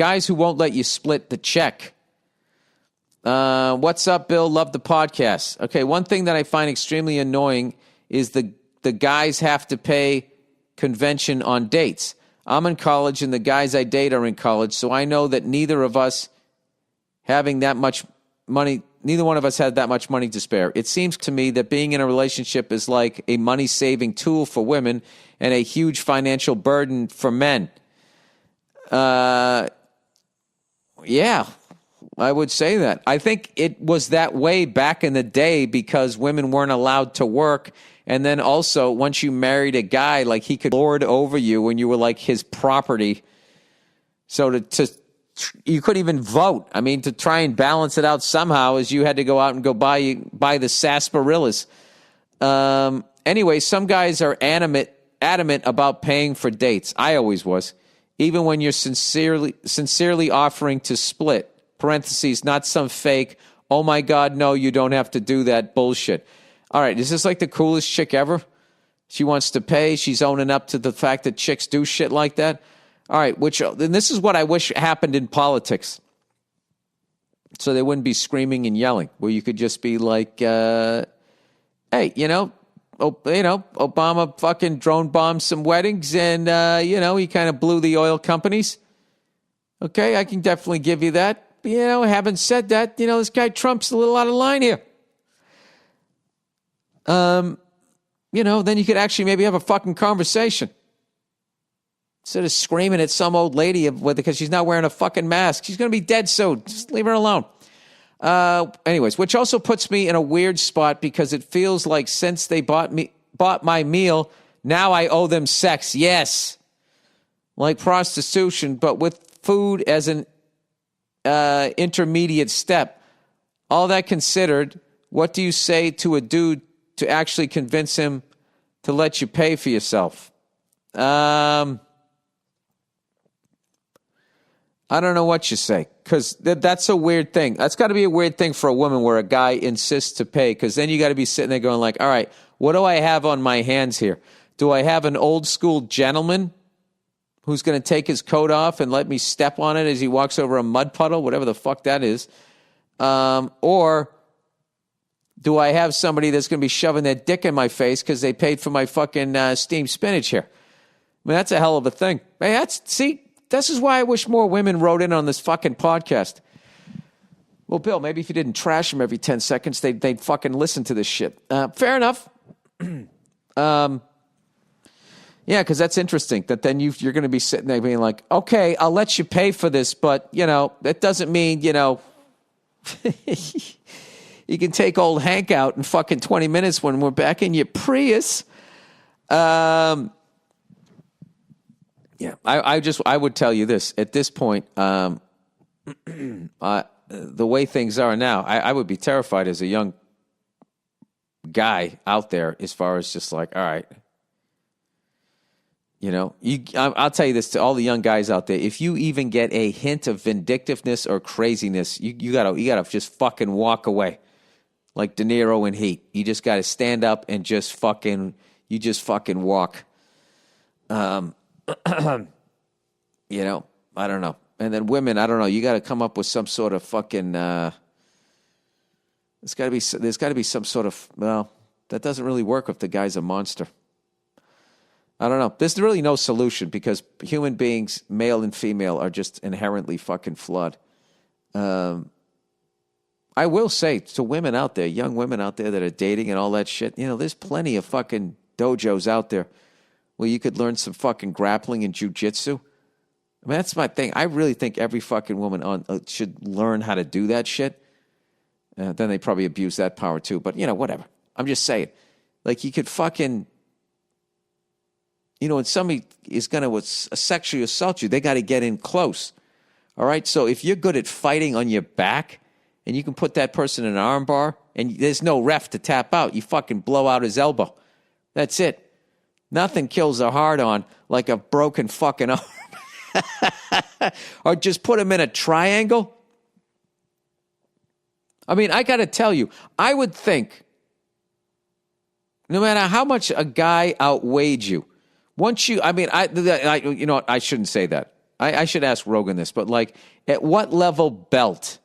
guys who won't let you split the check. What's up, Bill? Love the podcast. Okay, one thing that I find extremely annoying is the guys have to pay convention on dates. I'm in college and the guys I date are in college, so I know that neither of us having that much money, neither one of us had that much money to spare. It seems to me that being in a relationship is like a money-saving tool for women and a huge financial burden for men. Yeah, I would say that. I think it was that way back in the day because women weren't allowed to work. And then also, once you married a guy, like he could lord over you when you were like his property. So you couldn't even vote. I mean, to try and balance it out somehow is you had to go out and go buy the sarsaparillas. Anyway, some guys are adamant about paying for dates. I always was. Even when you're sincerely offering to split. Parentheses, not some fake, oh my God, no, you don't have to do that bullshit. All right, is this like the coolest chick ever? She wants to pay. She's owning up to the fact that chicks do shit like that. All right, and this is what I wish happened in politics. So they wouldn't be screaming and yelling, where you could just be like, hey, Obama fucking drone bombed some weddings and, he kind of blew the oil companies. Okay, I can definitely give you that. But, having said that, this guy Trump's a little out of line here. Then you could actually maybe have a fucking conversation. Instead of screaming at some old lady because she's not wearing a fucking mask. She's going to be dead soon. Just leave her alone. Anyways, which also puts me in a weird spot because it feels like since they bought my meal, now I owe them sex. Yes. Like prostitution, but with food as an intermediate step. All that considered, what do you say to a dude to actually convince him to let you pay for yourself? I don't know what you say, because that's a weird thing. That's got to be a weird thing for a woman where a guy insists to pay, because then you got to be sitting there going like, all right, what do I have on my hands here? Do I have an old school gentleman who's going to take his coat off and let me step on it as he walks over a mud puddle, whatever the fuck that is? Or do I have somebody that's going to be shoving their dick in my face because they paid for my fucking steamed spinach here? I mean, that's a hell of a thing. Hey, this is why I wish more women wrote in on this fucking podcast. Well, Bill, maybe if you didn't trash them every 10 seconds, they'd fucking listen to this shit. Fair enough. Yeah, because that's interesting. That then you're going to be sitting there being like, okay, I'll let you pay for this, but, that doesn't mean, you can take old Hank out in fucking 20 minutes when we're back in your Prius. Yeah, I would tell you this. At this point, the way things are now, I would be terrified as a young guy out there as far as just like, all right, I'll tell you this to all the young guys out there. If you even get a hint of vindictiveness or craziness, you gotta just fucking walk away. Like De Niro in Heat. You just gotta stand up and just fucking walk. I don't know. And then women, I don't know. You got to come up with some sort of fucking. There's got to be some sort of. Well, that doesn't really work if the guy's a monster. I don't know. There's really no solution because human beings, male and female, are just inherently fucking flawed. I will say to women out there, young women out there that are dating and all that shit. There's plenty of fucking dojos out there where you could learn some fucking grappling and jujitsu. I mean, that's my thing. I really think every fucking woman should learn how to do that shit. Then they probably abuse that power too. But, whatever. I'm just saying. Like, you could fucking... when somebody is going to sexually assault you, they got to get in close. All right? So if you're good at fighting on your back and you can put that person in an arm bar and there's no ref to tap out, you fucking blow out his elbow. That's it. Nothing kills a hard-on like a broken fucking arm. Or just put him in a triangle. I mean, I got to tell you, I would think, no matter how much a guy outweighed you, once you, I shouldn't say that. I should ask Rogan this, but like, at what level belt,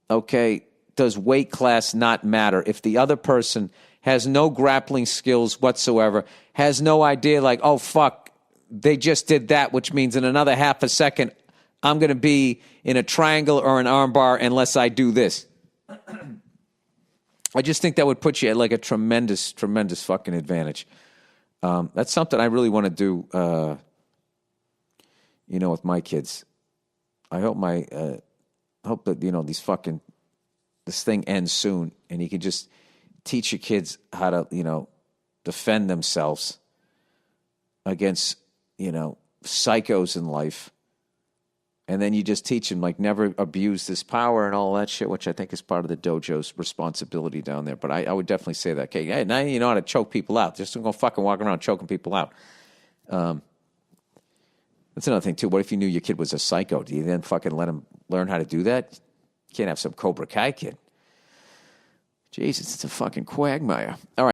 okay, does weight class not matter if the other person has no grappling skills whatsoever, has no idea, like, oh, fuck, they just did that, which means in another half a second, I'm going to be in a triangle or an armbar unless I do this. I just think that would put you at like a tremendous, tremendous fucking advantage. That's something I really want to do, with my kids. I hope hope that, this thing ends soon and you can just teach your kids how to, defend themselves against, psychos in life. And then you just teach them, like, never abuse this power and all that shit, which I think is part of the dojo's responsibility down there. But I would definitely say that. Okay, hey, now you know how to choke people out. Just don't go fucking walking around choking people out. That's another thing, too. What if you knew your kid was a psycho? Do you then fucking let him learn how to do that? You can't have some Cobra Kai kid. Jesus, it's a fucking quagmire. All right.